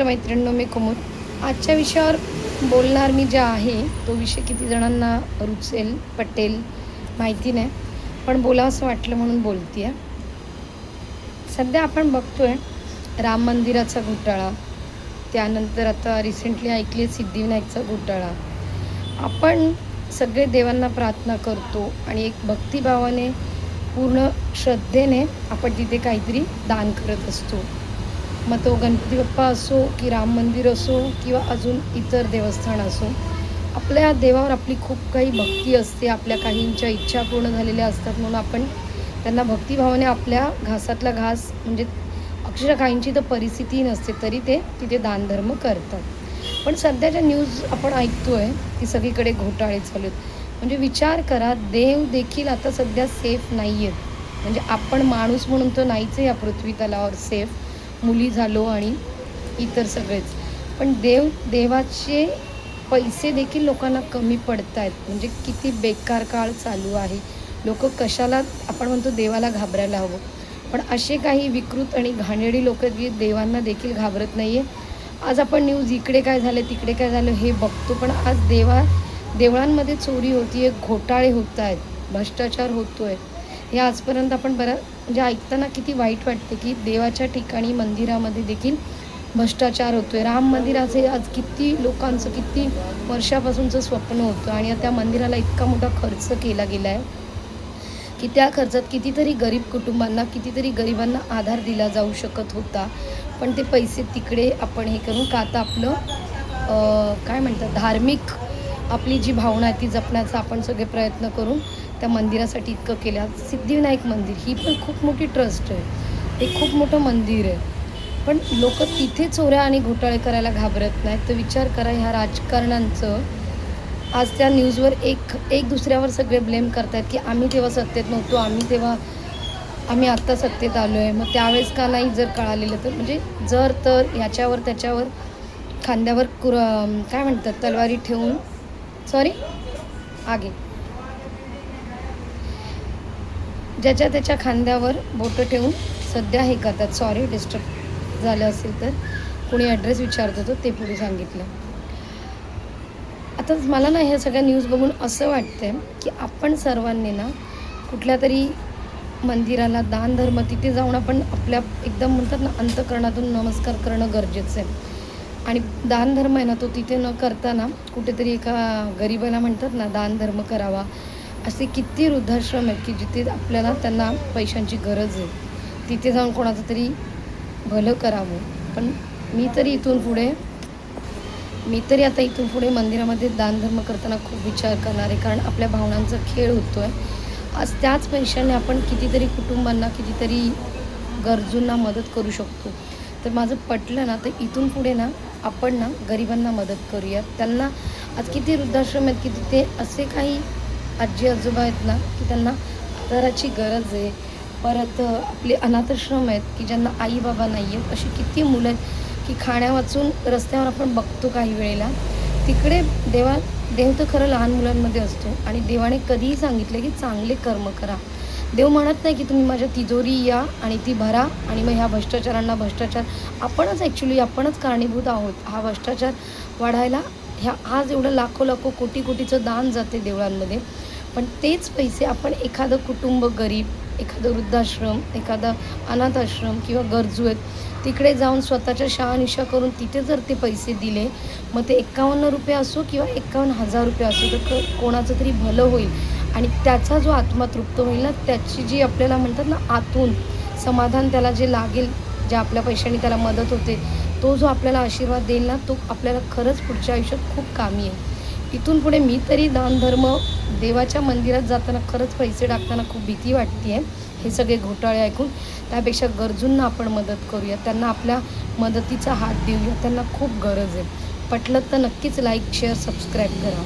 मैत्रिणींनो, मी कुमुद. आजच्या विषयावर बोलणार मी जे आहे तो विषय किती जणांना रुचेल पटेल माहिती नाही, पण बोलावंसं वाटलं म्हणून बोलते आहे. सध्या आपण बघतोय राम मंदिराचा घोटाळा, त्यानंतर आता रिसेंटली ऐकली सिद्धिविनायकचा घोटाळा. आपण सगळे देवांना प्रार्थना करतो आणि एक भक्तिभावाने पूर्ण श्रद्धेने आपण तिथे काहीतरी दान करत असतो. मग तो गणपती बाप्पा असो की राम मंदिर असो किंवा अजून इतर देवस्थान असो, आपल्या देवावर आपली खूप काही भक्ती असते. आपल्या काहींच्या इच्छा पूर्ण झालेल्या असतात म्हणून आपण त्यांना भक्तिभावाने आपल्या घासातला घास, म्हणजे अक्षरशः काहींची तर परिस्थितीही नसते तरी ते तिथे दानधर्म करतात. पण सध्याच्या न्यूज आपण ऐकतो आहे की सगळीकडे घोटाळे चालू आहेत. म्हणजे विचार करा, देव देखील आता सध्या सेफ नाही आहेत. म्हणजे आपण माणूस म्हणून तर नाहीच आहे या पृथ्वी तलावर सेफ, मुली झालो आणि इतर सगळेच. पण देवाचे पैसे देखील लोकांना कमी पडत आहेत. म्हणजे किती बेकार काळ चालू आहे. लोक कशाला, आपण म्हणतो देवाला घाबरायला हवं, पण असे काही विकृत आणि घाणेरडी लोक जी देवांना देखील घाबरत नाही आहे. आज आपण न्यूज इकडे काय झालं तिकडे काय झालं हे बघतो, पण आज देवळांमध्ये चोरी होती आहे, घोटाळे होत आहेत, भ्रष्टाचार होतो आहे. हे आजपर्यंत आपण म्हणजे ऐकताना किती वाईट वाटते की देवाच्या ठिकाणी मंदिरामध्ये देखील भ्रष्टाचार होतो आहे. राम मंदिराचे आज किती लोकांचं किती वर्षापासूनचं स्वप्न होतं आणि त्या मंदिराला इतका मोठा खर्च केला गेला आहे की त्या खर्चात कितीतरी गरीब कुटुंबांना, कितीतरी गरिबांना आधार दिला जाऊ शकत होता. पण ते पैसे तिकडे आपण हे करून का आता आपलं काय म्हणतात, धार्मिक आपली जी भावना आहे ती जपण्याचा आपण सगळे प्रयत्न करून त्या मंदिरासाठी इतकं केलं. सिद्धिविनायक मंदिर ही पण खूप मोठी ट्रस्ट आहे, हे खूप मोठं मंदिर आहे, पण लोक तिथे चोऱ्या आणि घोटाळे करायला घाबरत नाहीत. तर विचार करा, ह्या राजकारण्यांचं आज त्या न्यूजवर एक दुसऱ्यावर सगळे ब्लेम करतात की आम्ही तेव्हा सत्तेत नव्हतो, आम्ही आत्ता सत्तेत आलो आहे. मग त्यावेळेस का नाही जर कळालेलं तर, म्हणजे जर तर ह्याच्यावर त्याच्यावर खांद्यावर काय म्हणतात तलवारी ठेवून, ज्याच्या त्याच्या खांद्यावर बोटं ठेवून सध्या हे करतात. डिस्टर्ब झालं असेल तर कोणी ॲड्रेस विचारत होतं ते पुढे सांगितलं. आता मला ना ह्या सगळ्या न्यूज बघून असं वाटतं आहे की आपण सर्वांनी ना कुठल्या तरी मंदिराला दानधर्म, तिथे जाऊन आपण आपल्या एकदम म्हणतात ना अंतःकरणातून नमस्कार करणं गरजेचं आहे. आणि दानधर्म आहे ना तो तिथे न करताना कुठेतरी एका गरिबाला म्हणतात ना दानधर्म करावा. असे किती वृद्धाश्रम आहेत की जिथे आपल्याला त्यांना पैशांची गरज आहे, तिथे जाऊन कोणाचं तरी भलं करावं. पण मी तरी आता इथून पुढे मंदिरामध्ये दानधर्म करताना खूप विचार करणार आहे, कारण आपल्या भावनांचा खेळ होतो आहे. आज त्याच पैशाने आपण कितीतरी कुटुंबांना, कितीतरी गरजूंना मदत करू शकतो. तर माझं पटलं ना, तर इथून पुढे ना आपण ना गरिबांना मदत करूया. त्यांना आज किती वृद्धाश्रम आहेत की तिथे असे काही आजी आजोबा आहेत ना की त्यांना आधाराची गरज आहे. परत आपले अनाथाश्रम आहेत की ज्यांना आई बाबा नाही आहेत. अशी किती मुलं आहेत की खाण्या वाचून रस्त्यावर आपण बघतो काही वेळेला. तिकडे देव तर खरं लहान मुलांमध्ये असतो आणि देवाने कधीही सांगितलं की चांगले कर्म करा. देव म्हणत नाही की तुम्ही माझ्या तिजोरी या आणि ती भरा आणि मग ह्या भ्रष्टाचार आपणच कारणीभूत आहोत. हा भ्रष्टाचार वाढायला आज एवढं लाखो कोटीचं दान जाते देवळांमध्ये. पण तेच पैसे आपण एखादं कुटुंब गरीब, एखादं वृद्धाश्रम, एखादा अनाथ आश्रम किंवा गरजू आहेत तिकडे जाऊन स्वतःच्या शहानिशा करून तिथे जर ते पैसे दिले, मग ते 51 रुपये असो किंवा 51,000 रुपये असो, तर कोणाचं तरी भलं होईल आणि त्याचा जो आत्मा तृप्त होईल ना, त्याची जी आपल्याला म्हणतात ना आतून समाधान त्याला जे लागेल, ज्या आपल्या पैशाने त्याला मदत होते, तो जो आपल्याला आशीर्वाद देईल ना, तो आपल्याला खरंच पुढच्या आयुष्यात खूप कामी आहे. इथून पुढे मी तरी दानधर्म देवाच्या मंदिरात जाताना खरंच पैसे टाकताना खूप भीती वाटते आहे. हे सगळे घोटाळे ऐकून त्यापेक्षा गरजूंना आपण मदत करूया, त्यांना आपल्या मदतीचा हात देऊया, त्यांना खूप गरज आहे. पटलं तर नक्कीच लाईक, शेअर, सबस्क्राईब करा.